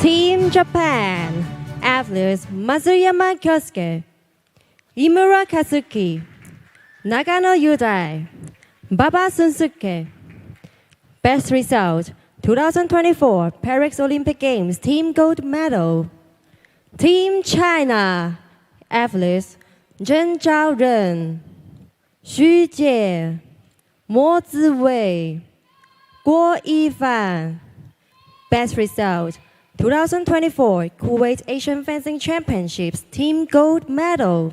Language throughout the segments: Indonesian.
Team Japan, athletes Mazuyama Kyosuke, Imura Kazuki, Nagano Yudai, Baba Sunsuke. Best result, 2024 Paris Olympic Games Team Gold Medal. Team China, athletes Zheng Zhaoren, Xu Jie, Mo Ziwei, Guo Yifan. Best result, 2024 Kuwait Asian Fencing Championships Team Gold Medal.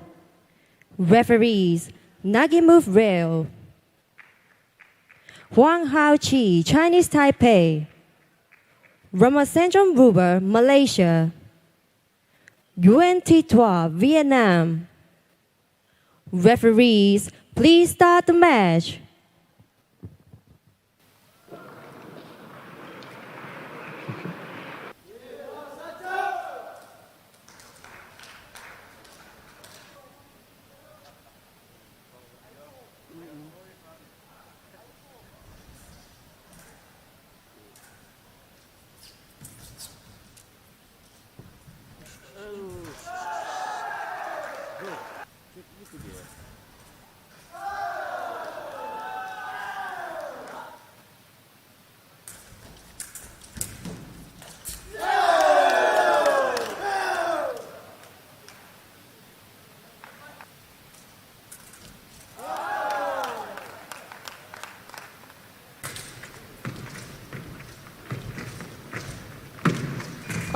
Referees, Nagimove Rail, Huang Haoqi, Chinese Taipei, Ramachandran Ruber, Malaysia, Nguyen Thi Toa, Vietnam. Referees, please start the match.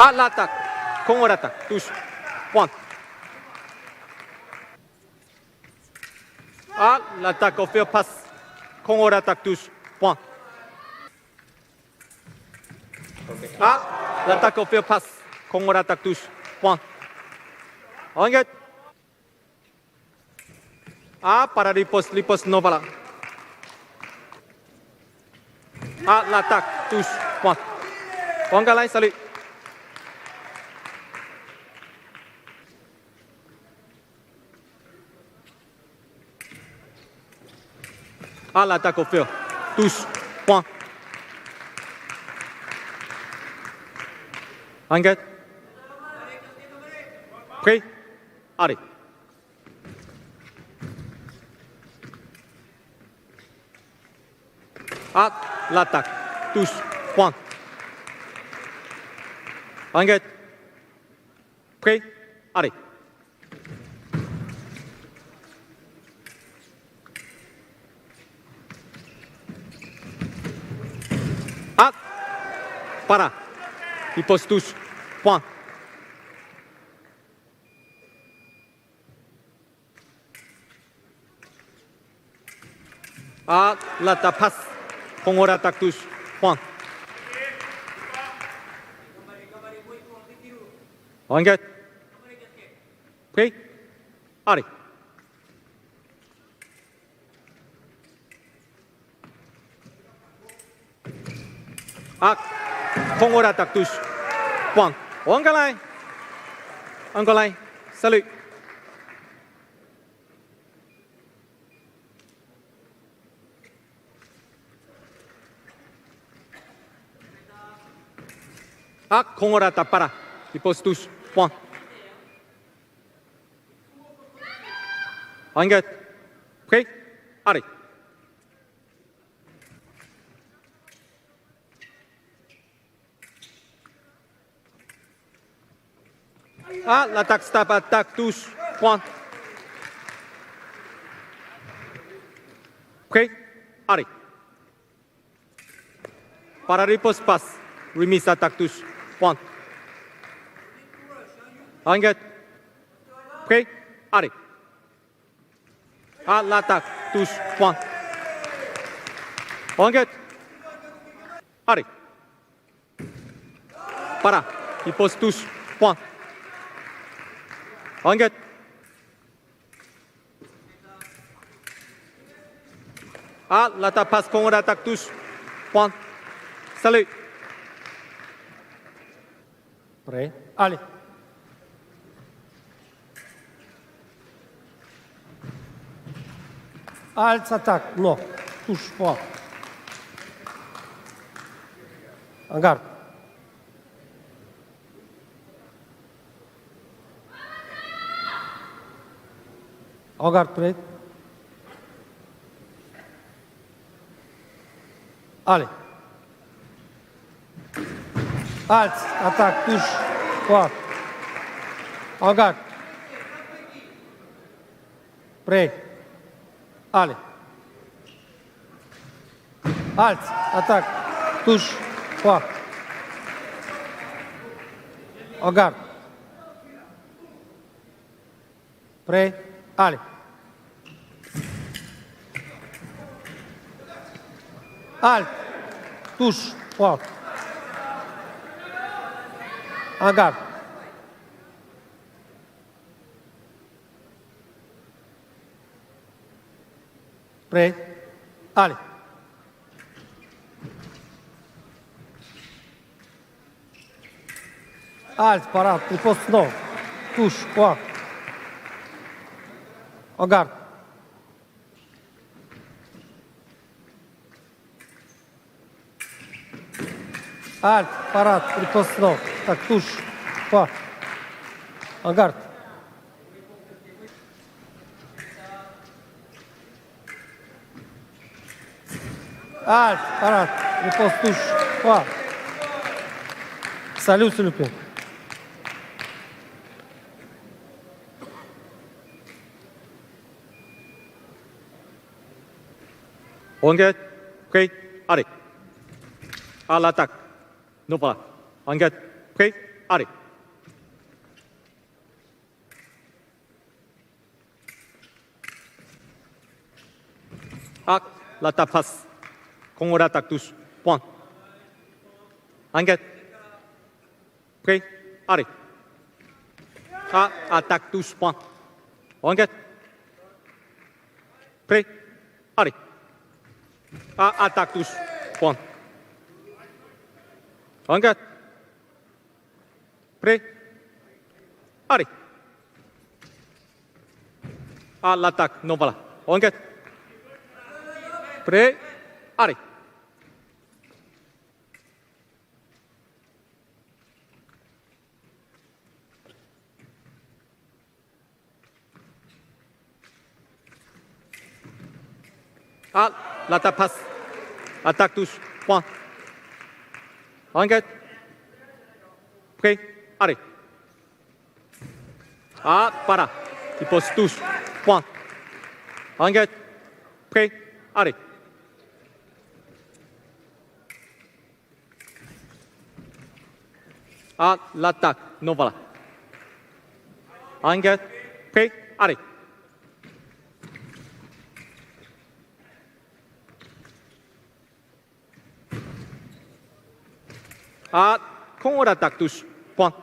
À l'attaque. Congo l'attaque. Touche. Point. À l'attaque. Offert passe. Congo l'attaque. Touche. Point. À l'attaque. Offert passe. Congo l'attaque. Touche. Point. Engage. À para riposte. Riposte non voilà. À l'attaque. Touche. Point. Ongalai salut. À l'attaque au feu. Touche. Point. Engage. Prêt. Allez. À l'attaque. Touche. Point. Engage. Prêt. Allez. Ah, para. Il pose touche. Point. Ah, l'attaque passe. Congo l'attaque touche. Point. Engage. Prêt. Allez. Ah, Congo l'attaque touche. Point. Ongalai. Ongalai. Salut. Ah, Congo l'attaque para. Il pose touche. Point. Engage. Prêt. Allez. Ah, l'attaque stop, attaque, touche, point. Prêt. Allez. Para riposte passe. Remise, attaque, touche, point. Engage. Prêt. Allez. Ah, l'attaque, touche, point. Engage. Allez. Para. Il pose touche, point. Engage. Ah, l'attaque passe, Congo l'attaque touche. Point. Salut. Prêt. Allez. Alt, attaque, non. Touche pas. En garde. En garde, prêt. Allez. Alt, attaque, touche, pas. En garde. Prêt. Allez. Alt, attaque, touche, pas. En garde. Prêt. Allez. Alt, touche, pas. En garde. Prêt. Allez. Alt, parade, riposte, non. Touche, pas. En garde. Alt, parade, riposte, non. Tac, touche, pas. En garde. Alt, parade, riposte, touche, pas. Salut, s'il vous plaît. Engage. Prêt. Allez. À l'attaque. Non, voilà. Engage. Prêt. Allez. À l'attaque passe. Contre-attaque touche. Point. Engage. Prêt. Allez. À attaque touche. Point. Engage. Prêt. Allez. À attaque touche. Point. Engage. Prêt. Allez. À l'attaque. Non, voilà. Engage. Prêt. Allez. À l'attaque passe. Attaque touche. Point. Engage. Prêt. Allez. À para. Il pose touche. Point. Engage. Prêt. Allez. À l'attaque. Non, voilà. Engage. Prêt. Allez. À contre-attaque touche. Point.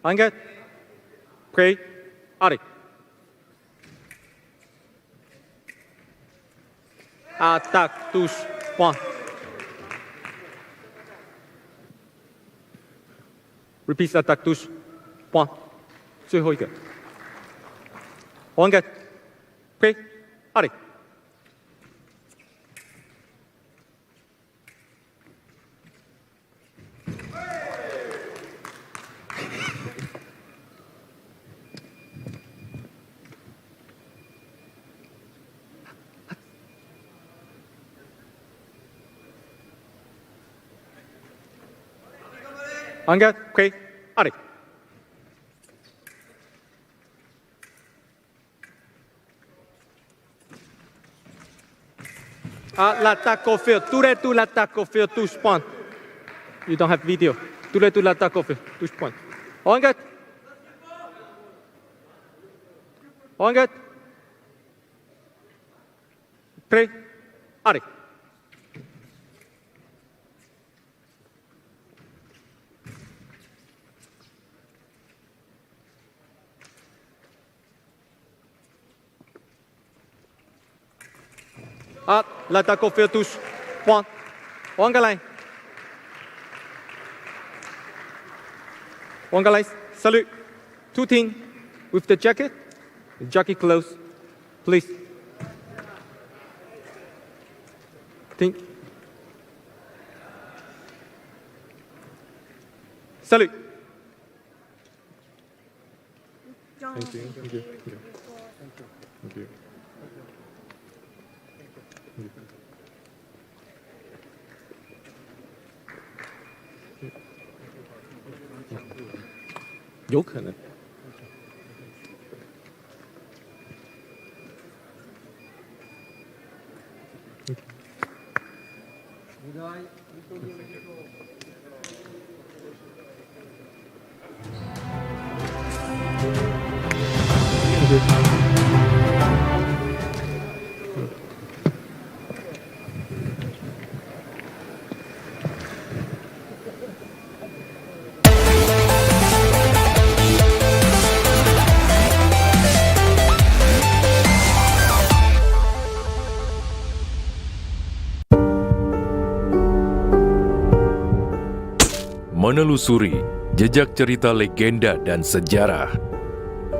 Engage. Prêt. Allez. Attaque touche. Point. Repeat attaque touche. Point. 最後一个。Engage. Prêt. Allez. Engage. Prêt. Allez. L'attaque au feu. Tout l'attaque au feu. Touche point. You don't have video. Tout l'attaque au feu. Touche point. Engage. Engage. Prêt. Allez. L'attaque au feu touche. Point. Engage line. One guy, salute. Two team with the jacket. Jacket close, please. Team. Salute. Thank you. Thank you. Thank you. Thank you.有可能。Menelusuri jejak cerita legenda dan sejarah,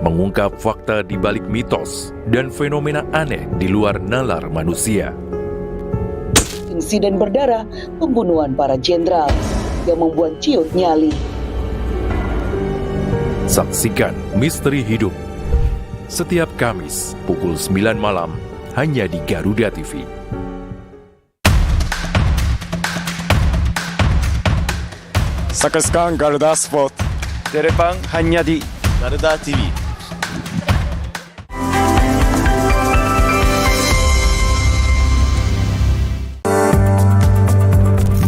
mengungkap fakta di balik mitos dan fenomena aneh di luar nalar manusia. Insiden berdarah pembunuhan para jenderal yang membuat ciut nyali. Saksikan Misteri Hidup setiap Kamis pukul 9 malam hanya di Garuda TV. Saksikan Garuda Sport Telepang hanya di Garuda TV.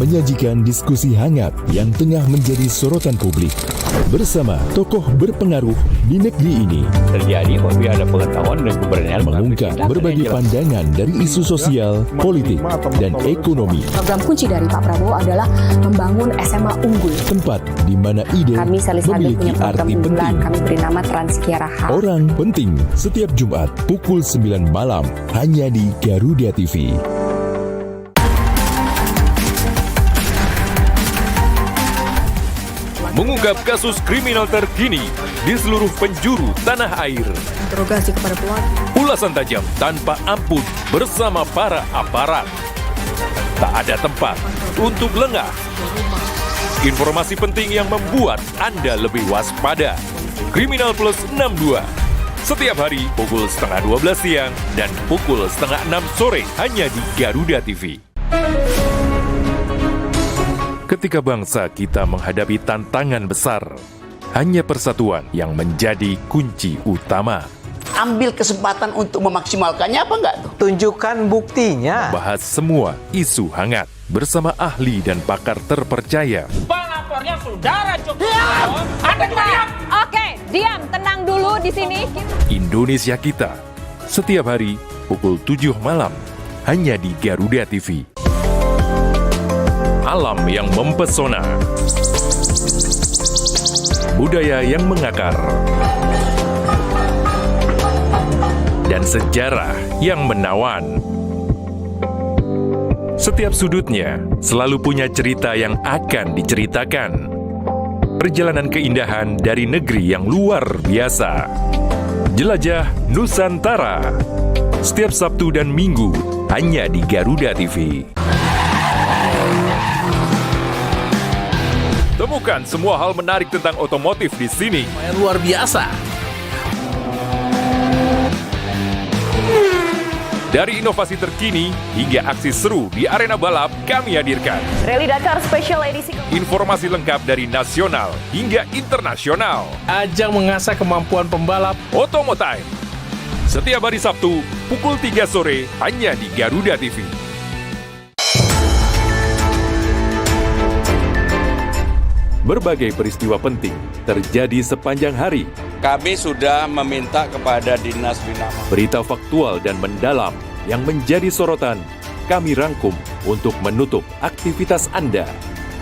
Menyajikan diskusi hangat yang tengah menjadi sorotan publik bersama tokoh berpengaruh di negeri ini. Terjadi apabila ada pengetahuan dan keberanian mengungkap berbagai pandangan dari isu sosial, politik, dan ekonomi. Program kunci dari Pak Prabowo adalah membangun SMA unggul. Tempat di mana ide Kami memiliki arti penting. Kami beri nama Transkiaraha. Orang penting setiap Jumat pukul 9 malam hanya di Garuda TV. Mengungkap kasus kriminal terkini di seluruh penjuru tanah air. Interogasi kepada pelaku. Ulasan tajam tanpa ampun bersama para aparat. Tak ada tempat untuk lengah. Informasi penting yang membuat Anda lebih waspada. Kriminal Plus 62. Setiap hari pukul setengah 12 siang dan pukul setengah 6 sore hanya di Garuda TV. Ketika bangsa kita menghadapi tantangan besar, hanya persatuan yang menjadi kunci utama. Ambil kesempatan untuk memaksimalkannya apa enggak tuh? Tunjukkan buktinya. Bahas semua isu hangat bersama ahli dan pakar terpercaya. Pelapornya saudara Jokowi. Anda juga diam. Oke, diam, tenang dulu di sini. Indonesia Kita, setiap hari pukul 7 malam hanya di Garuda TV. Alam yang mempesona, budaya yang mengakar, dan sejarah yang menawan. Setiap sudutnya selalu punya cerita yang akan diceritakan. Perjalanan keindahan dari negeri yang luar biasa. Jelajah Nusantara. Setiap Sabtu dan Minggu hanya di Garuda TV. Temukan semua hal menarik tentang otomotif di sini. Luar biasa. Dari inovasi terkini hingga aksi seru di arena balap kami hadirkan. Rally Dakar Special Edisi. Informasi lengkap dari nasional hingga internasional. Ajang mengasah kemampuan pembalap. Otomotive. Setiap hari Sabtu pukul 3 sore hanya di Garuda TV. Berbagai peristiwa penting terjadi sepanjang hari. Kami sudah meminta kepada dinas bina. Berita faktual dan mendalam yang menjadi sorotan, kami rangkum untuk menutup aktivitas Anda.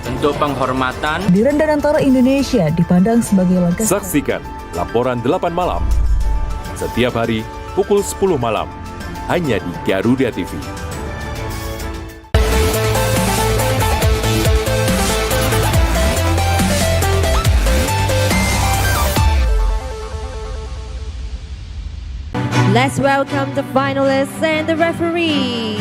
Untuk penghormatan, Dirjen Danantara Indonesia dipandang sebagai lembaga. Saksikan laporan 8 malam. Setiap hari pukul 10 malam hanya di Garuda TV. Let's welcome the finalists and the referees.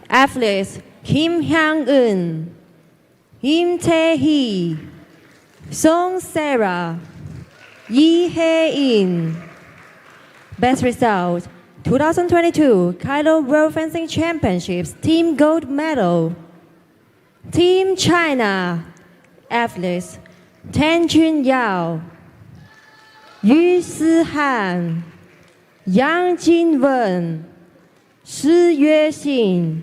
Athletes Kim Hyang-eun, Im Tae-hee, Song Sarah, Yi Hae-in. Best result, 2022 Kailo World Fencing Championships Team Gold Medal. Team China, Athletes Tan Chun Yao, Yu Si-han, Yang Jin-wen, Shi Yue-xin.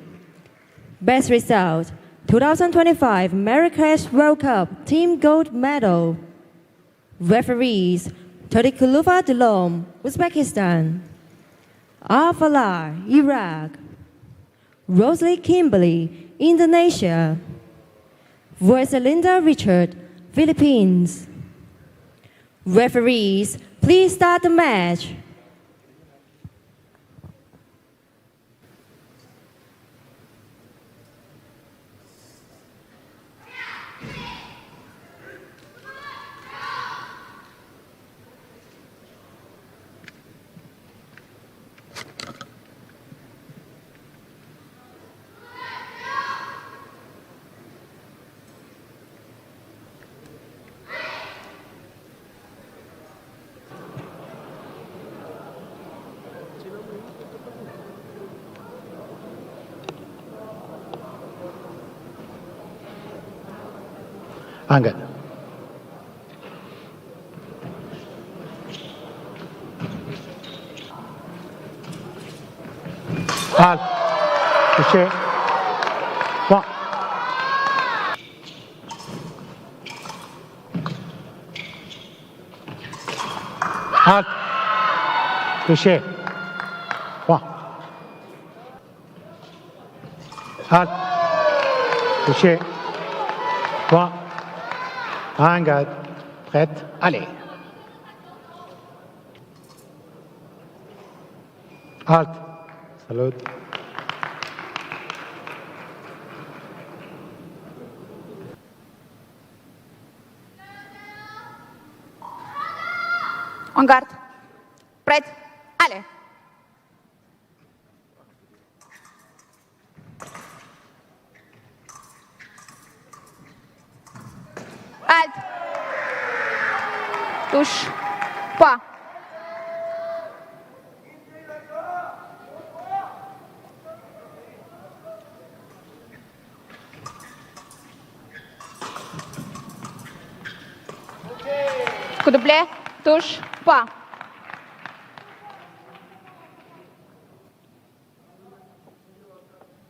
Best result, 2025 Marrakesh World Cup Team Gold Medal. Referees, Tarikulova Delom, Uzbekistan. Al-Falah, Iraq. Rosalie Kimberly, Indonesia. Voicelinda Richard, Philippines. Referees, please start the match. Angkat. Halt. Touché. Point. Halt. Touché. Point. Halt. Touché. Point. En garde. Prête. Allez. Halt. Salut. En garde. Prête. Allez. Halte. Touche. Pas. Coup de blé. Touche. Pas.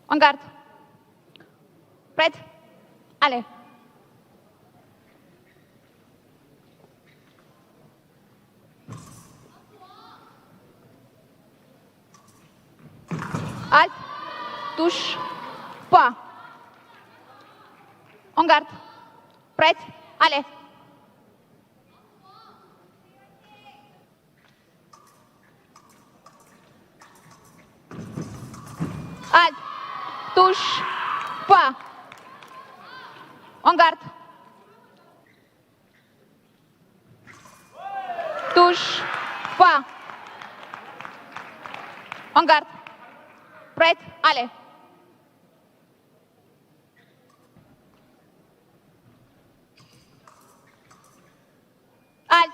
En garde. Prête. Allez. Halte. Touche. Pas. En garde. Prête. Allez. Halte. Touche. Pas. En garde. Touche. Pas. En garde. Prête. Allez. Halte.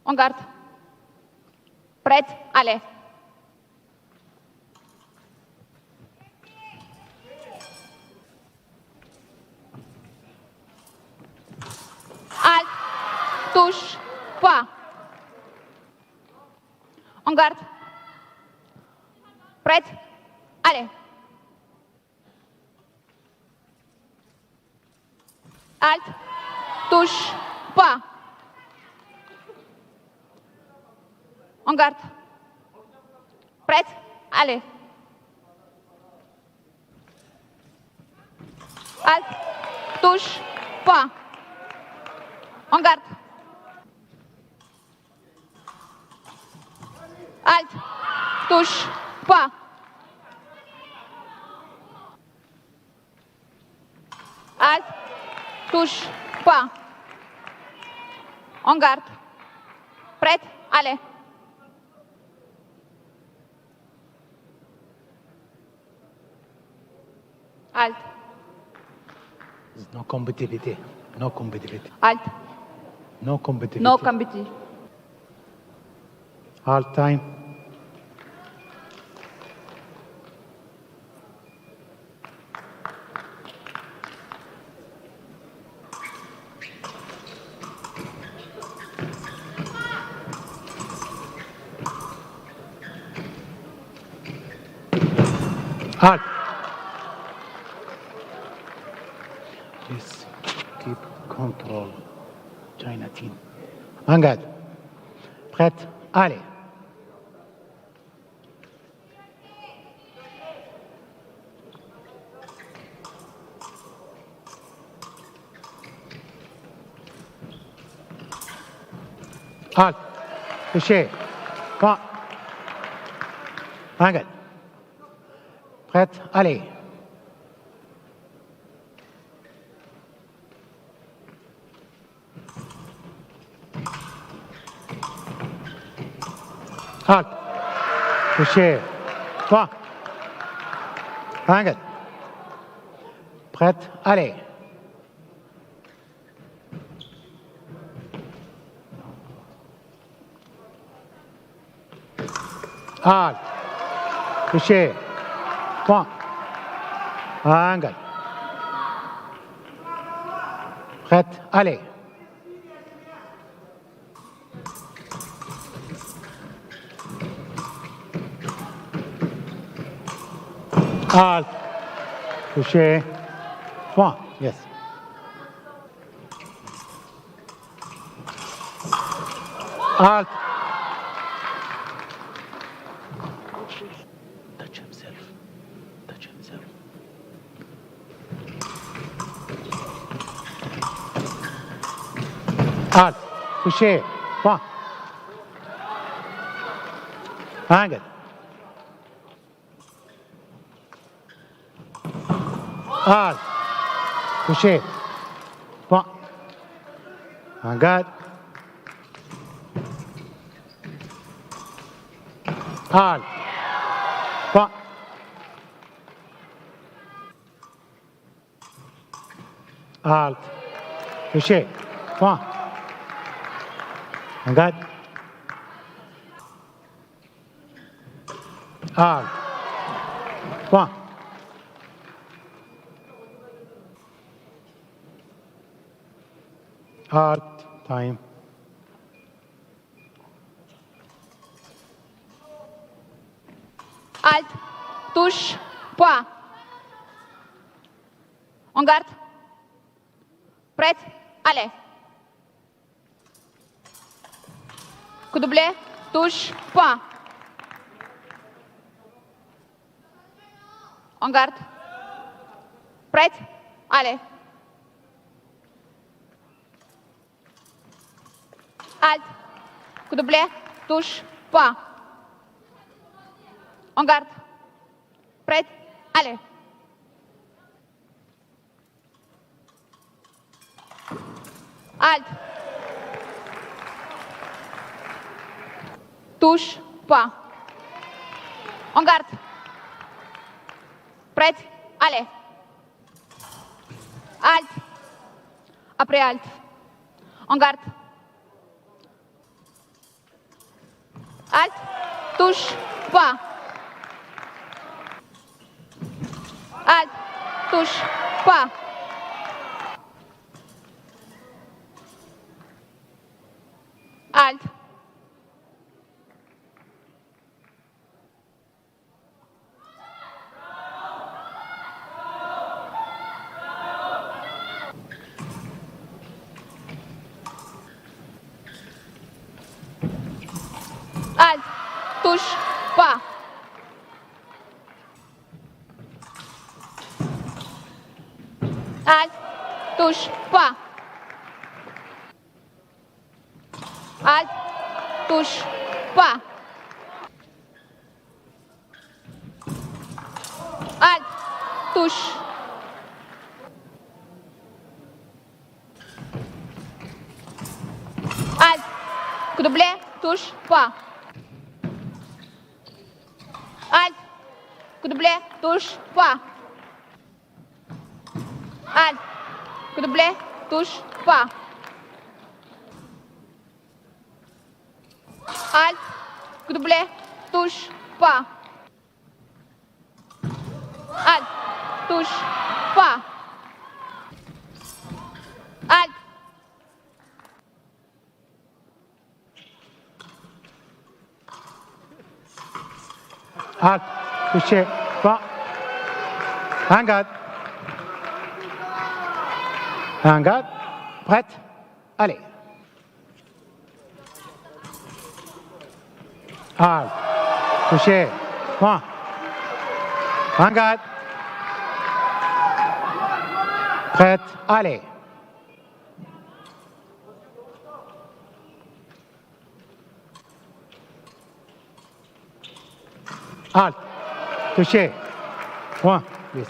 En garde. Prête. Allez. Halte. Touche. Pas. En garde. Prête. Allez. Halte. Touche. Pas. En garde. Prête. Allez. Alt, touche, point. En garde. Alt, touche, point. Alt, touche, point. En garde. Prête, allez. Alt. No competitivity. No competitivity. Alt. No competitivity. No competition. Halt time. Halt. Please keep control. China team. En garde. Prête. Allez. Halt. Touché. Point. En garde. Prête. Allez. Halt. Touché. Point. En garde. Prête. Allez. Halt. Touché. Point. En garde. Prête. Allez. Halt. Touché. Point. Yes. Halt. Touch himself. Touch himself. Halt. Touché. Point. En garde. Halt. Touché. Point. En garde. Halt. Point. Halt. Touché. Point. En garde. Halt. Point. Hard time. Alt, touche, point. En garde. Prête, allez. Coup doublé, touche, point. En garde. Prête, allez. Alt, coup doublé, touche, point. En garde. Prête, allez. Alt. Touche, point. En garde. Prête, allez. Alt. Après alt. En garde. Alt. Touche, point. Alt. Touche, point. Alt. Alt. Touche, pas. Alt, touche, pas. Alt, touche, pas. Alt, touche. Alt, coup doublé, touche, pas. Alt, coup doublé, touche, pas. Alt, coup doublé, touche, pas. Alt, coup doublé, touche, pas. Alt, touche, pas. Alt. Alt, touché, pas. En garde. En garde. Prête. Allez. Alt, touché, point. En garde. Prête. Allez. Alt, touché, point, please.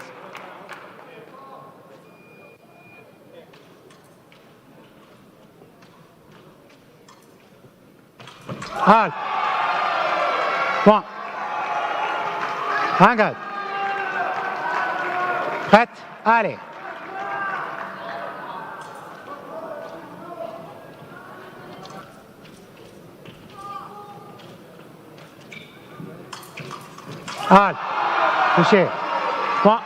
Alt, point. En garde. Prête, allez. Alt, touché, point.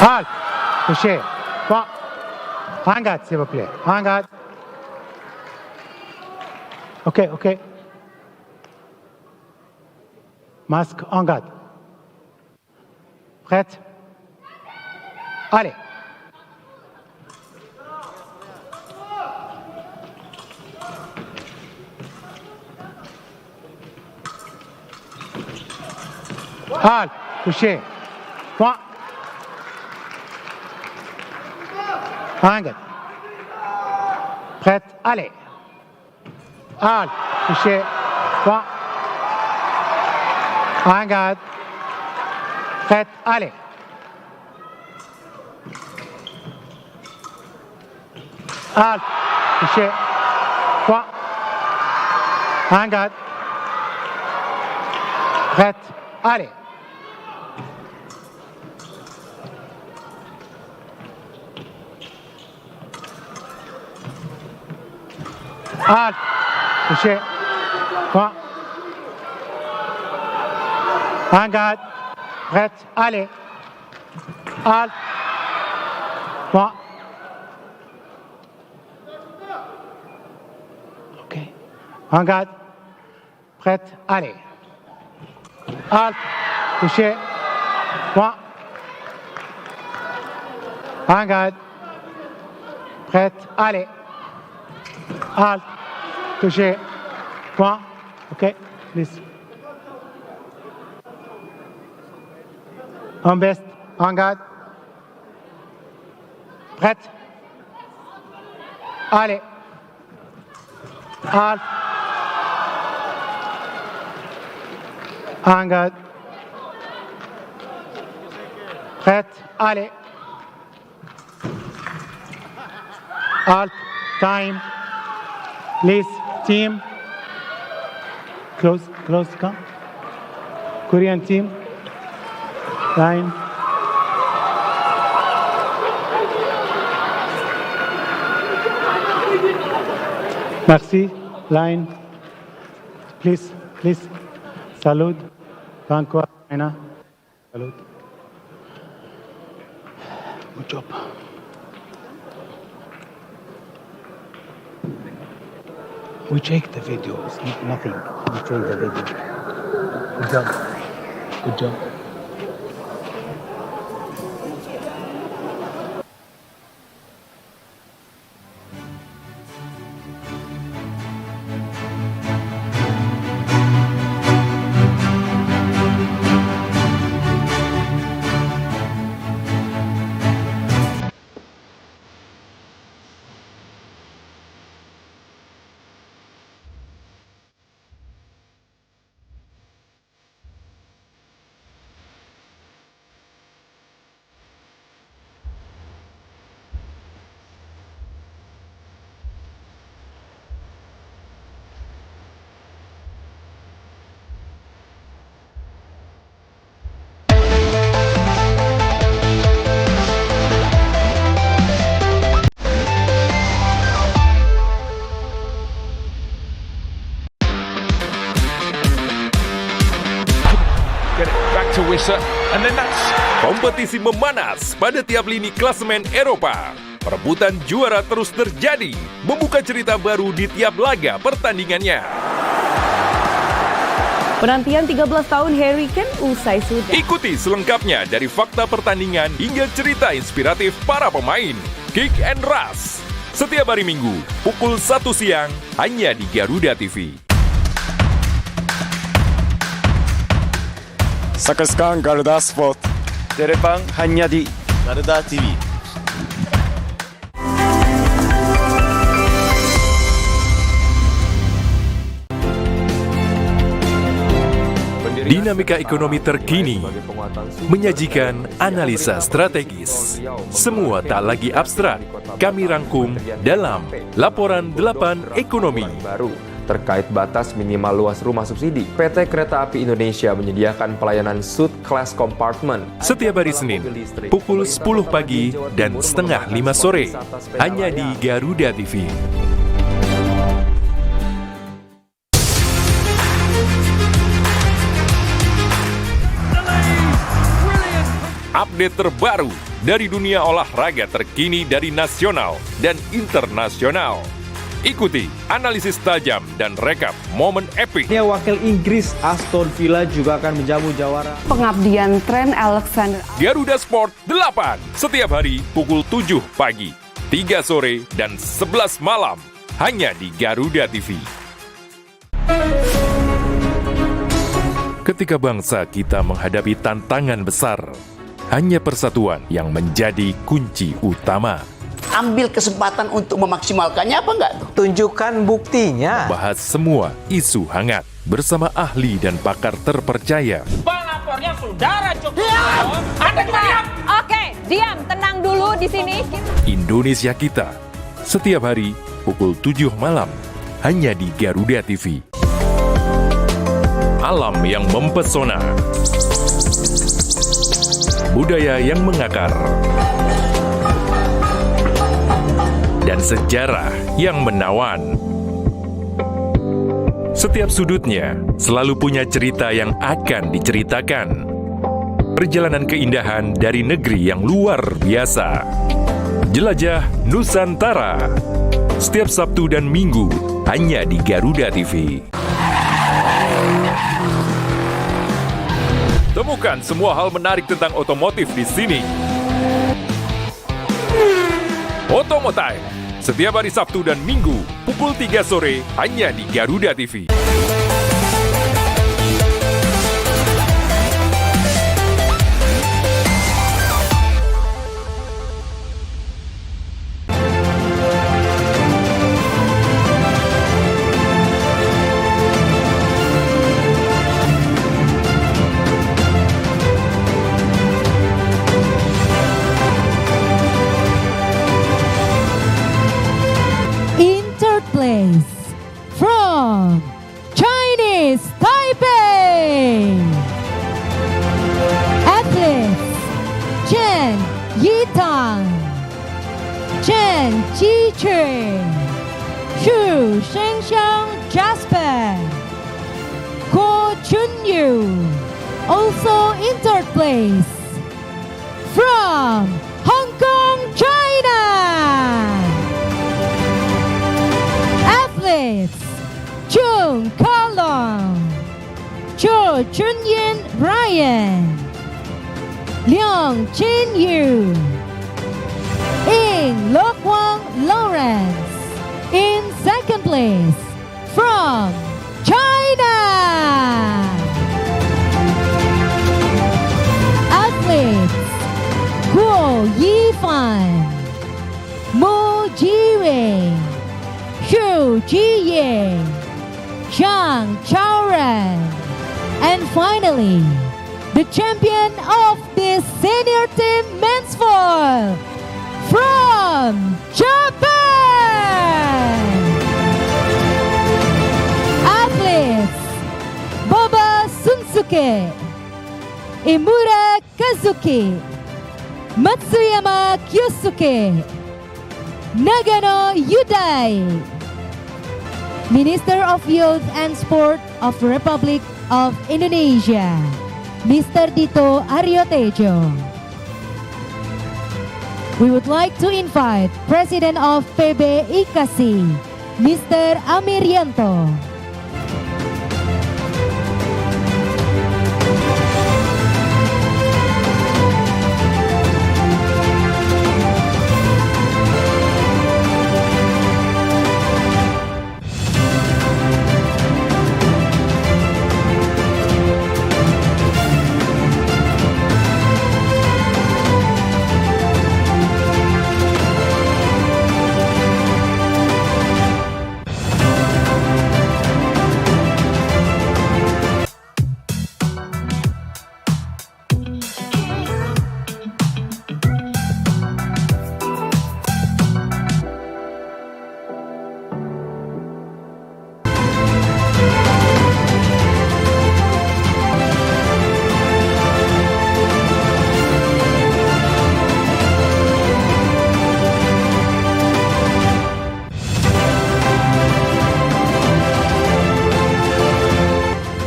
Alt, touché, point. En garde, s'il vous plaît. En garde. OK, OK. Masque en garde. Prête? Allez. Alt, touché, point. En garde. Prête, allez. Alt, touché, point. En garde. Prête, allez. Alt, touché, point. En garde. Prête, allez. Alt, touché, point. En garde. Prête, allez. Alt, point. OK. En garde. Prête, allez. Alt, touché, point. En garde. Prête, allez. Alt, touché, point. OK, please. En best, en garde. Prête. Allez. Alt. En garde. Prête. Allez. Alt. Time. Please, team. Close, come. Korean team. Time. Merci. Line. Please. Salud. Encore, China. Salud. Good job. We check the video. It's nothing. We check the video. Good job. Good job. Get it back to Wissa. And then that's... Kompetisi memanas pada tiap lini klasemen Eropa. Perebutan juara terus terjadi, membuka cerita baru di tiap laga pertandingannya. Penantian 13 tahun Harry Kane usai sudah. Ikuti selengkapnya dari fakta pertandingan hingga cerita inspiratif para pemain. Kick and Rush. Setiap hari Minggu, pukul 1 siang, hanya di Garuda TV. Saksikan Garuda Sport. Telepang hanya di Garuda TV. Dinamika ekonomi terkini menyajikan analisa strategis. Semua tak lagi abstrak. Kami rangkum dalam Laporan 8 Ekonomi. Baru terkait batas minimal luas rumah subsidi, PT Kereta Api Indonesia menyediakan pelayanan suite class compartment. Setiap hari Senin, pukul 10 pagi dan setengah 5 sore, hanya di Garuda TV. Update terbaru dari dunia olahraga terkini dari nasional dan internasional. Ikuti analisis tajam dan rekap momen epik. Wakil Inggris Aston Villa juga akan menjamu jawara. Pengabdian Trent Alexander. Garuda Sport 8, setiap hari pukul 7 pagi, 3 sore, dan 11 malam. Hanya di Garuda TV. Ketika bangsa kita menghadapi tantangan besar, hanya persatuan yang menjadi kunci utama. Ambil kesempatan untuk memaksimalkannya apa enggak tuh? Tunjukkan buktinya. Bahas semua isu hangat bersama ahli dan pakar terpercaya. Pelapornya saudara Jokowi. Anda diam. Oke, diam, tenang dulu di sini. Indonesia kita, setiap hari pukul 7 malam, hanya di Garuda TV. Alam yang mempesona, budaya yang mengakar, dan sejarah yang menawan. Setiap sudutnya selalu punya cerita yang akan diceritakan. Perjalanan keindahan dari negeri yang luar biasa. Jelajah Nusantara. Setiap Sabtu dan Minggu, hanya di Garuda TV. Temukan semua hal menarik tentang otomotif di sini. Otomotive, setiap hari Sabtu dan Minggu, pukul 3 sore, hanya di Garuda TV. From Chinese Taipei, athletes Chen Yitang, Chen Qichui, Xu Shengxiang Jasper, Ko Chunyu, also in third place. From Hong Kong, China, athletes Chung Kalong, Cho Chunyin Brian, Liang Chinyu, Ing Lokwang Lawrence in second place from China. Athletes Guo Yifan, Mu Jiwei, Xu Jiye, Zhang Chaoren, and finally, the champion of this senior team men's foil from Japan. Athletes Boba Sunsuke, Imura Kazuki, Matsuyama Kyosuke, Nagano Yudai, Minister of Youth and Sport of the Republic of Indonesia, Mr. Dito Aryotejo. We would like to invite President of PB IKASI, Mr. Amirianto.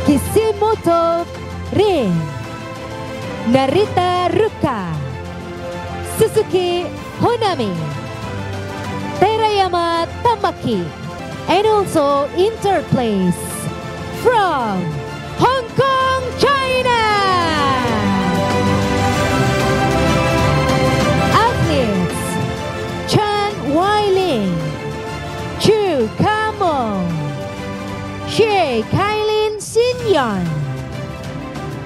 Kishimoto Rin, Narita Ruka, Suzuki Honami, Terayama Tamaki, and also in third place from Hong Kong, China, athletes Chan Wailing, Chu Kamong, Xie Kailin Sinyon,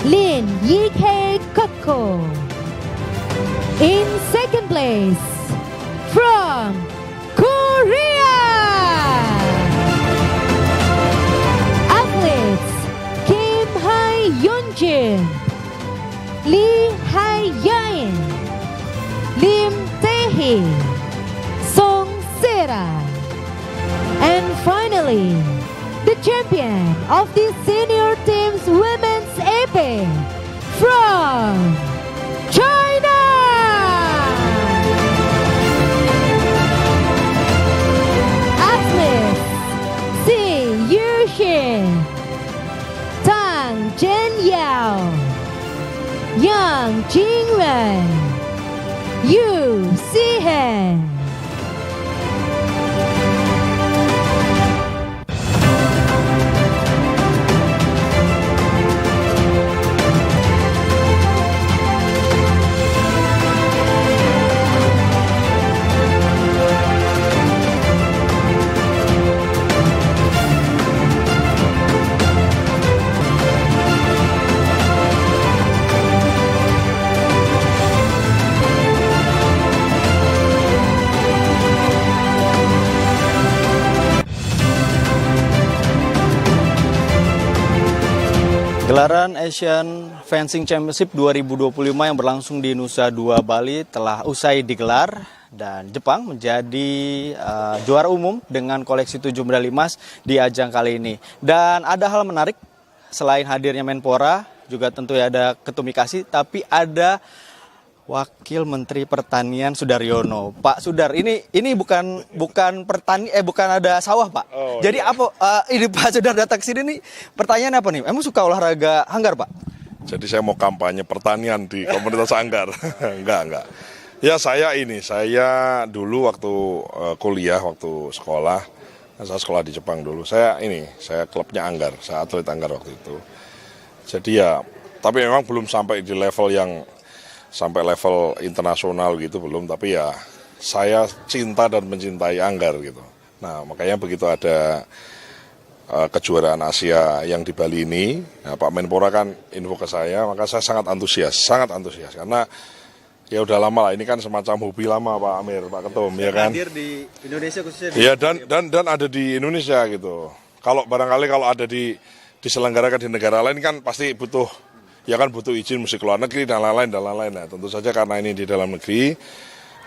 Lin Yike Koko. In second place, from Korea, athletes Kim Hai Yeonjin, Lee Hai Yain, Lim Tae-hee, Song Sera, and finally, the champion of the senior team's women's epic from China, athletes Si Yuxin, Tang Zhenyao, Yang Jingwen, Yu Sihen. Gelaran Asian Fencing Championship 2025 yang berlangsung di Nusa Dua, Bali telah usai digelar dan Jepang menjadi juara umum dengan koleksi 7 medali emas di ajang kali ini. Dan ada hal menarik, selain hadirnya Menpora, juga tentu ada Ketum IKASI, tapi ada Wakil Menteri Pertanian Sudaryono. Pak Sudar, ini bukan ada sawah, Pak. Oh, jadi iya. Ini Pak Sudar datang ke sini nih, pertanyaan apa nih? Emang suka olahraga Anggar, Pak? Jadi saya mau kampanye pertanian di komunitas Anggar. Enggak. Ya saya dulu waktu kuliah, waktu sekolah, saya sekolah di Jepang dulu. Saya klubnya Anggar, saya atlet Anggar waktu itu. Jadi ya, tapi memang belum sampai di level yang sampai level internasional gitu belum, tapi ya saya cinta dan mencintai Anggar gitu. Nah makanya begitu ada kejuaraan Asia yang di Bali ini, ya, Pak Menpora kan info ke saya, maka saya sangat antusias karena ya udah lama lah, ini kan semacam hobi lama Pak Amir, Pak Ketum, ya kan. Hadir di Indonesia khususnya. Iya dan ada di Indonesia gitu. Kalau barangkali ada diselenggarakan di negara lain kan pasti butuh izin mesti keluar negeri dan lain-lain. Nah, tentu saja karena ini di dalam negeri,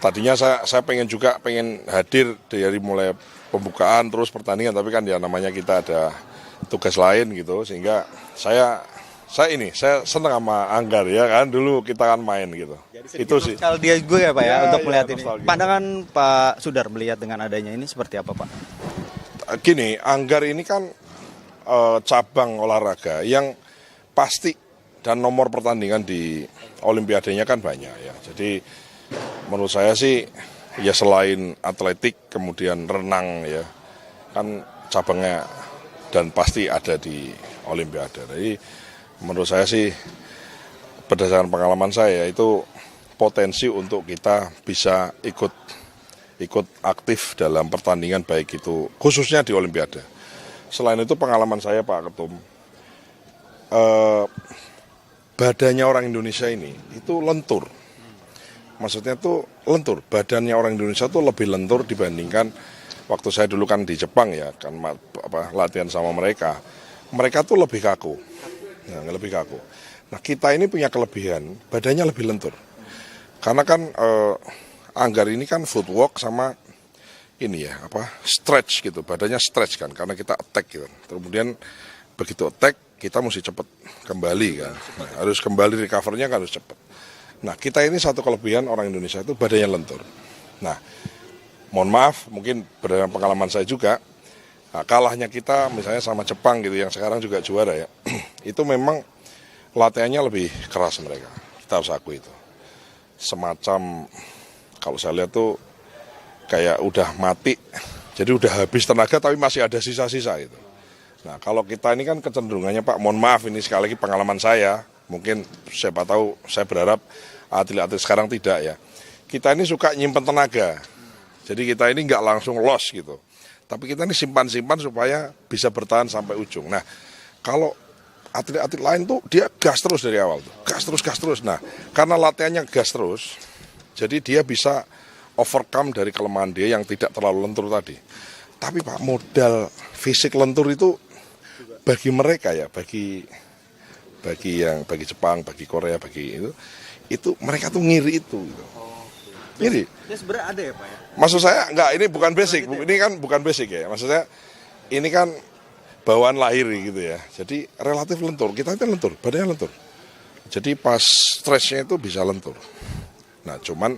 tadinya saya pengen hadir dari mulai pembukaan terus pertandingan, tapi kan ya namanya kita ada tugas lain gitu, sehingga saya senang sama Anggar ya kan, dulu kita kan main gitu. Jadi itu sih. Kalau dia gue ya Pak ya untuk melihat ini. Pandangan Pak Sudar melihat dengan adanya ini seperti apa Pak? Gini, Anggar ini kan cabang olahraga yang pasti dan nomor pertandingan di Olimpiadenya kan banyak ya. Jadi menurut saya sih ya selain atletik kemudian renang ya kan cabangnya dan pasti ada di Olimpiade. Jadi menurut saya sih berdasarkan pengalaman saya itu potensi untuk kita bisa ikut aktif dalam pertandingan baik itu khususnya di Olimpiade. Selain itu pengalaman saya Pak Ketum, badannya orang Indonesia ini itu lentur. Maksudnya tuh lentur, badannya orang Indonesia tuh lebih lentur dibandingkan waktu saya dulu kan di Jepang ya, kan latihan sama mereka. Mereka tuh lebih kaku. Nah, lebih kaku. Nah, kita ini punya kelebihan, badannya lebih lentur. Karena kan Anggar ini kan footwork sama ini ya, stretch gitu, badannya stretch kan, karena kita attack gitu. Kemudian begitu attack, kita mesti cepat kembali kan, harus kembali recovernya kan harus cepat. Nah kita ini satu kelebihan orang Indonesia itu badannya lentur. Nah mohon maaf, mungkin berdasarkan pengalaman saya juga, kalahnya kita misalnya sama Jepang gitu, yang sekarang juga juara ya, itu memang latihannya lebih keras mereka, kita harus akui itu. Semacam kalau saya lihat tuh kayak udah mati, jadi udah habis tenaga tapi masih ada sisa-sisa itu. Nah kalau kita ini kan kecenderungannya Pak, mohon maaf ini sekali lagi pengalaman saya, mungkin siapa tahu saya berharap atlet-atlet sekarang tidak ya. Kita ini suka nyimpen tenaga, jadi kita ini nggak langsung loss gitu. Tapi kita ini simpan-simpan supaya bisa bertahan sampai ujung. Nah kalau atlet-atlet lain tuh dia gas terus dari awal, tuh. Gas terus. Nah karena latihannya gas terus, jadi dia bisa overcome dari kelemahan dia yang tidak terlalu lentur tadi. Tapi Pak, modal fisik lentur itu bagi mereka ya, bagi Jepang, bagi Korea, bagi itu mereka tuh ngiri itu. Gitu. Ngiri. Ini sebenarnya ada ya Pak ya? Maksud saya enggak, ini bukan basic, ini kan bukan basic ya. Maksud saya ini kan bawaan lahir gitu ya. Jadi relatif lentur, kita itu lentur, badannya lentur. Jadi pas stretchnya itu bisa lentur. Nah cuman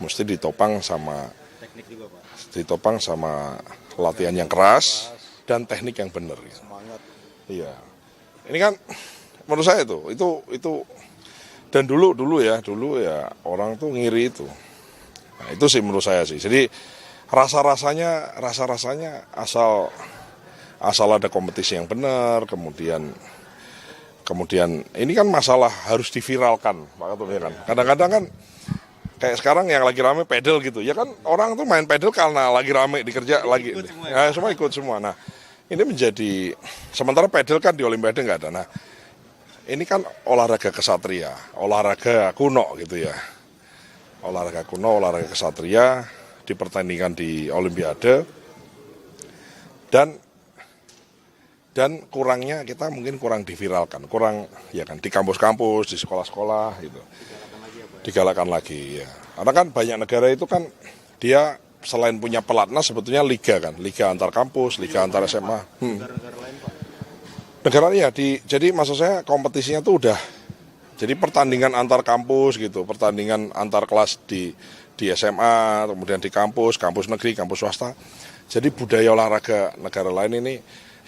mesti ditopang sama teknik juga Pak. Ditopang sama latihan yang keras dan teknik yang benar. Gitu. Semangat. Iya. Ini kan menurut saya itu dan dulu ya orang tuh ngiri itu. Nah, itu sih menurut saya sih. Jadi rasa-rasanya asal ada kompetisi yang benar, kemudian ini kan masalah harus diviralkan, Pak Ketum ya kan. Kadang-kadang kan kayak sekarang yang lagi rame pedal gitu, ya kan orang tuh main pedal karena lagi rame dikerja lagi, semua ikut semua. Nah ini menjadi, sementara pedal kan di Olimpiade nggak ada. Nah ini kan olahraga kesatria, olahraga kuno gitu ya, olahraga kuno, olahraga kesatria dipertandingkan di Olimpiade dan kurangnya kita mungkin kurang diviralkan, kurang ya kan di kampus-kampus, di sekolah-sekolah gitu. Digalakan lagi ya. Karena kan banyak negara itu kan dia selain punya pelatnas sebetulnya liga kan, liga antar kampus, liga antar SMA. Negara-negara lain Pak. Negara ya jadi maksud saya kompetisinya tuh udah jadi pertandingan antar kampus gitu, pertandingan antar kelas di SMA, kemudian di kampus negeri, kampus swasta. Jadi budaya olahraga negara lain ini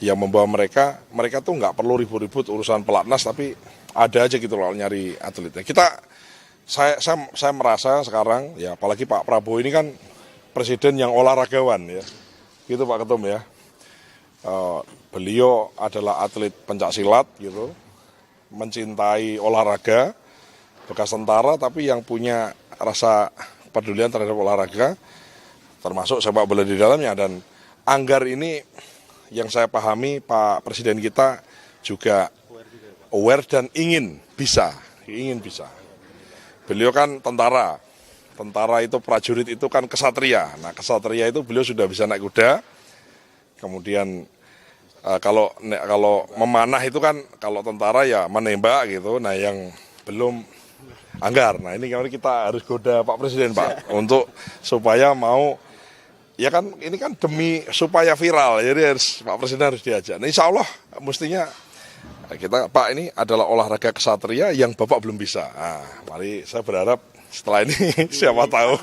yang membawa mereka tuh nggak perlu ribut-ribut urusan pelatnas, tapi ada aja gitu loh nyari atletnya. Saya merasa sekarang ya apalagi Pak Prabowo ini kan presiden yang olahragawan ya, gitu Pak Ketum ya. Beliau adalah atlet pencaksilat gitu, mencintai olahraga, bekas tentara tapi yang punya rasa pedulian terhadap olahraga, termasuk sepak bola di dalamnya. Dan Anggar ini yang saya pahami Pak Presiden kita juga aware dan ingin bisa. Beliau kan tentara itu prajurit itu kan kesatria. Nah kesatria itu beliau sudah bisa naik kuda. Kemudian kalau memanah itu kan kalau tentara ya menembak gitu. Nah yang belum Anggar. Nah ini kita harus goda Pak Presiden Pak untuk supaya mau ya kan ini kan demi supaya viral. Jadi Pak Presiden harus diajak. Nah insya Allah mestinya kita Pak ini adalah olahraga kesatria yang Bapak belum bisa. Nah, mari saya berharap setelah ini siapa tahu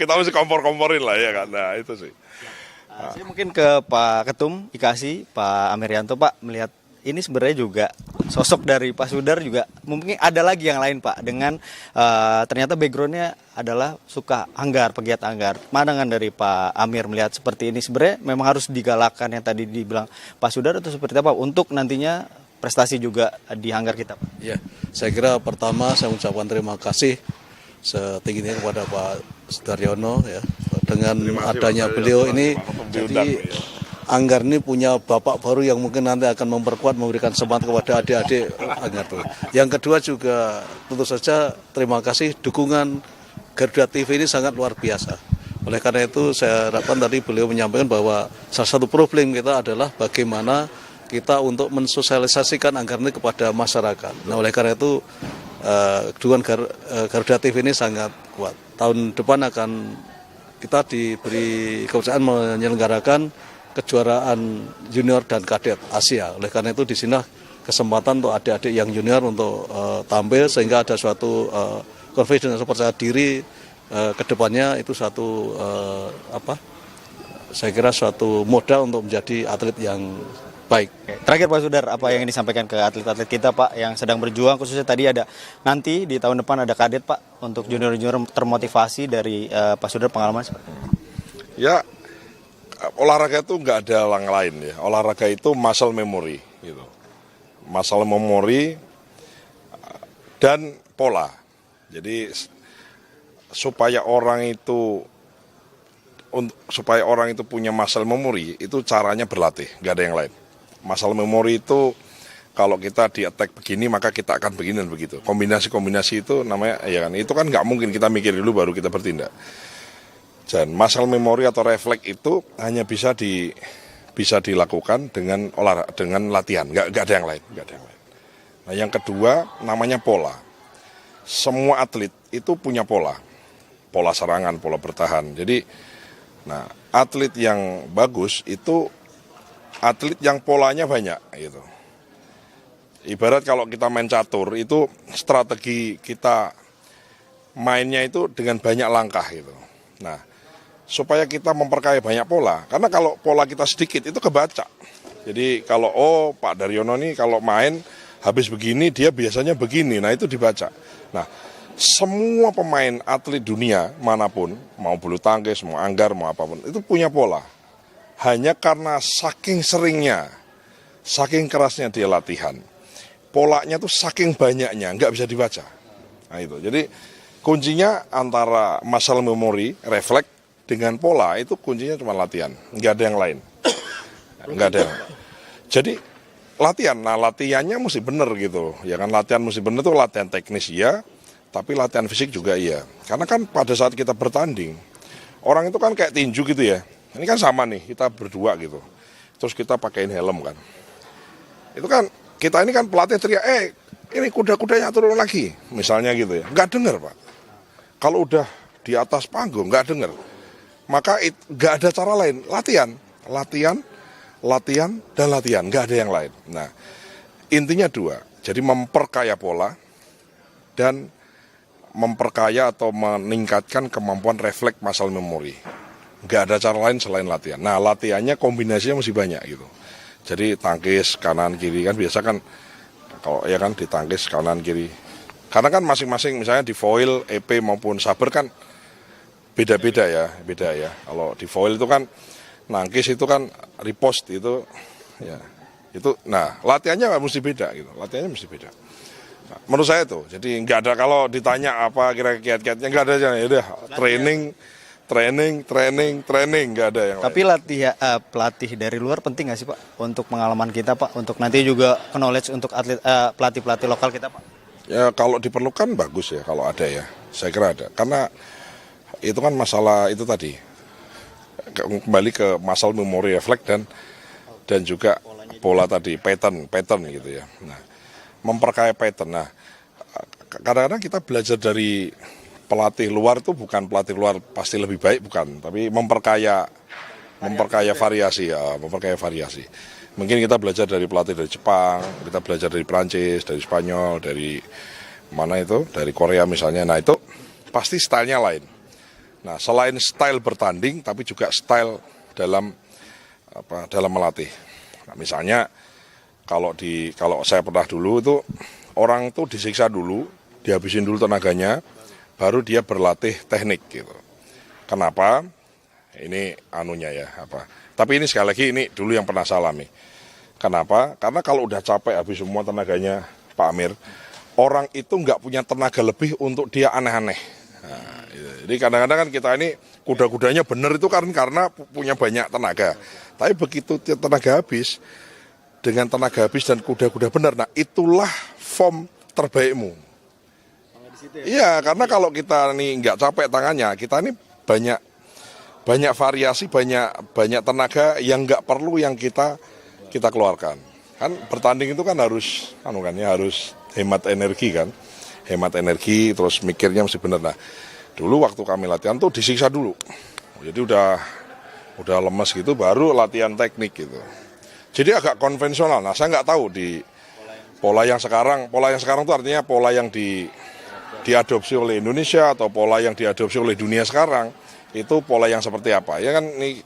kita mesti kompor-komporin lah ya kan. Nah itu sih. Saya mungkin ke Pak Ketum IKASI, Pak Amerianto Pak, melihat ini sebenarnya juga sosok dari Pak Sudar juga mungkin ada lagi yang lain Pak, dengan ternyata backgroundnya adalah suka anggar, pegiat anggar. Pandangan dari Pak Amir melihat seperti ini sebenarnya memang harus digalakkan yang tadi dibilang Pak Sudar, atau seperti apa untuk nantinya prestasi juga di anggar kita Pak? Ya, saya kira pertama saya mengucapkan terima kasih setingginya kepada Pak Sudaryono ya, dengan adanya beliau ini jadi Anggar ini punya bapak baru yang mungkin nanti akan memperkuat, memberikan semangat kepada adik-adik Anggar tuh. Yang kedua juga tentu saja terima kasih dukungan Garuda TV ini sangat luar biasa. Oleh karena itu saya harapkan tadi beliau menyampaikan bahwa salah satu problem kita adalah bagaimana kita untuk mensosialisasikan Anggar ini kepada masyarakat. Nah oleh karena itu dukungan Garuda TV ini sangat kuat. Tahun depan akan kita diberi kepercayaan menyelenggarakan kejuaraan junior dan kadet Asia. Oleh karena itu di sini kesempatan untuk adik-adik yang junior untuk tampil sehingga ada suatu confidence, percaya diri kedepannya itu satu saya kira suatu modal untuk menjadi atlet yang baik. Terakhir Pak Sudar, apa yang disampaikan ke atlet-atlet kita Pak yang sedang berjuang, khususnya tadi ada nanti di tahun depan ada kadet Pak untuk junior-junior termotivasi dari Pak Sudar, pengalaman seperti ini? Ya, olahraga itu nggak ada yang lain ya. Olahraga itu muscle memory gitu. Muscle memory dan pola. Jadi supaya orang itu punya muscle memory itu caranya berlatih, nggak ada yang lain. Muscle memory itu kalau kita di attack begini maka kita akan begini dan begitu. Kombinasi-kombinasi itu namanya ya kan. Itu kan nggak mungkin kita mikir dulu baru kita bertindak. Dan muscle memory atau refleks itu hanya bisa dilakukan dengan latihan, nggak ada yang lain, Nah yang kedua namanya pola. Semua atlet itu punya pola serangan, pola bertahan. Jadi, nah atlet yang bagus itu atlet yang polanya banyak gitu. Ibarat kalau kita main catur itu strategi kita mainnya itu dengan banyak langkah gitu. Nah, supaya kita memperkaya banyak pola, karena kalau pola kita sedikit itu kebaca. Jadi kalau Pak Daryono nih kalau main habis begini dia biasanya begini, nah itu dibaca. Nah, semua pemain atlet dunia manapun, mau bulu tangkis, mau anggar, mau apapun, itu punya pola. Hanya karena saking seringnya, saking kerasnya dia latihan, polanya tuh saking banyaknya, nggak bisa dibaca. Nah itu, jadi kuncinya antara muscle memory, refleks, dengan pola, itu kuncinya cuma latihan, nggak ada yang lain. Nggak ada yang lain. Jadi latihan, nah latihannya mesti benar gitu. Ya kan latihan mesti benar tuh latihan teknis ya, tapi latihan fisik juga iya. Karena kan pada saat kita bertanding, orang itu kan kayak tinju gitu ya. Ini kan sama nih, kita berdua gitu. Terus kita pakein helm kan. Itu kan, kita ini kan pelatih teriak, ini kuda-kudanya turun lagi. Misalnya gitu ya. Nggak dengar Pak. Kalau udah di atas panggung, nggak dengar. Maka nggak ada cara lain. Latihan, dan latihan. Nggak ada yang lain. Nah, intinya dua. Jadi memperkaya pola dan memperkaya atau meningkatkan kemampuan refleks muscle memory. Nggak ada cara lain selain latihan. Nah, latihannya kombinasinya mesti banyak gitu. Jadi tangkis kanan kiri kan biasa kan kalau ya kan ditangkis kanan kiri. Karena kan masing-masing misalnya di foil, EP maupun saber kan beda ya. Kalau di foil itu kan nangkis itu kan repost itu ya. Itu nah, latihannya mesti beda gitu. Latihannya mesti beda. Nah, menurut saya tuh. Jadi nggak ada kalau ditanya apa kira-kira kiat-kiatnya nggak ada aja ya udah training, nggak ada yang Tapi lain. pelatih dari luar penting nggak sih Pak untuk pengalaman kita Pak, untuk nanti juga knowledge untuk atlet pelatih lokal kita Pak? Ya kalau diperlukan bagus ya kalau ada ya, saya kira ada. Karena itu kan masalah itu tadi kembali ke muscle memory refleks dan juga pola tadi pattern gitu ya. Nah memperkaya pattern. Nah kadang-kadang kita belajar dari pelatih luar itu bukan pelatih luar pasti lebih baik bukan, tapi memperkaya variasi ya, memperkaya variasi. Mungkin kita belajar dari pelatih dari Jepang, kita belajar dari Prancis, dari Spanyol, dari mana itu, dari Korea misalnya. Nah itu pasti stylenya lain. Nah selain style bertanding, tapi juga style dalam melatih. Nah, misalnya Kalau saya pernah dulu itu orang tuh disiksa dulu, dihabisin dulu tenaganya, baru dia berlatih teknik gitu. Kenapa? Ini anunya ya apa? Tapi ini sekali lagi ini dulu yang pernah saya alami. Kenapa? Karena kalau udah capek habis semua tenaganya Pak Amir, orang itu nggak punya tenaga lebih untuk dia aneh-aneh. Nah, jadi kadang-kadang kan kita ini kuda-kudanya benar itu karena punya banyak tenaga. Tapi begitu tenaga habis, dengan tenaga habis dan kuda-kuda benar, nah itulah form terbaikmu. Iya, karena kalau kita ini nggak capek tangannya, kita ini banyak variasi, banyak tenaga yang nggak perlu yang kita keluarkan. Kan bertanding itu kan harus hemat energi kan. Hemat energi, terus mikirnya mesti benar. Nah, dulu waktu kami latihan tuh disiksa dulu. Jadi udah lemes gitu, baru latihan teknik gitu. Jadi agak konvensional. Nah, saya nggak tahu di pola yang sekarang tuh artinya pola yang diadopsi oleh Indonesia atau pola yang diadopsi oleh dunia sekarang, itu pola yang seperti apa. Ya kan ini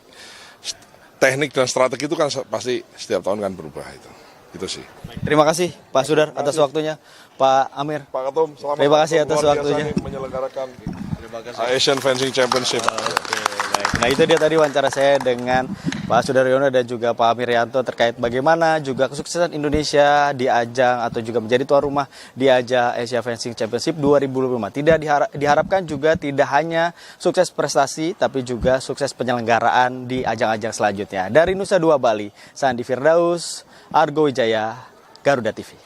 teknik dan strategi itu kan pasti setiap tahun kan berubah itu sih. Terima kasih Pak Sudar atas waktunya. Pak Amir. Pak Ketum, selamat. Terima kasih atas waktunya. Menyelenggarakan Asian Fencing Championship. Nah, itu dia tadi wawancara saya dengan Pak Sudaryono dan juga Pak Amirianto terkait bagaimana juga kesuksesan Indonesia di ajang atau juga menjadi tuan rumah di ajang Asia Fencing Championship 2025. Diharapkan juga tidak hanya sukses prestasi tapi juga sukses penyelenggaraan di ajang-ajang selanjutnya. Dari Nusa Dua Bali, Sandi Firdaus, Argo Wijaya, Garuda TV.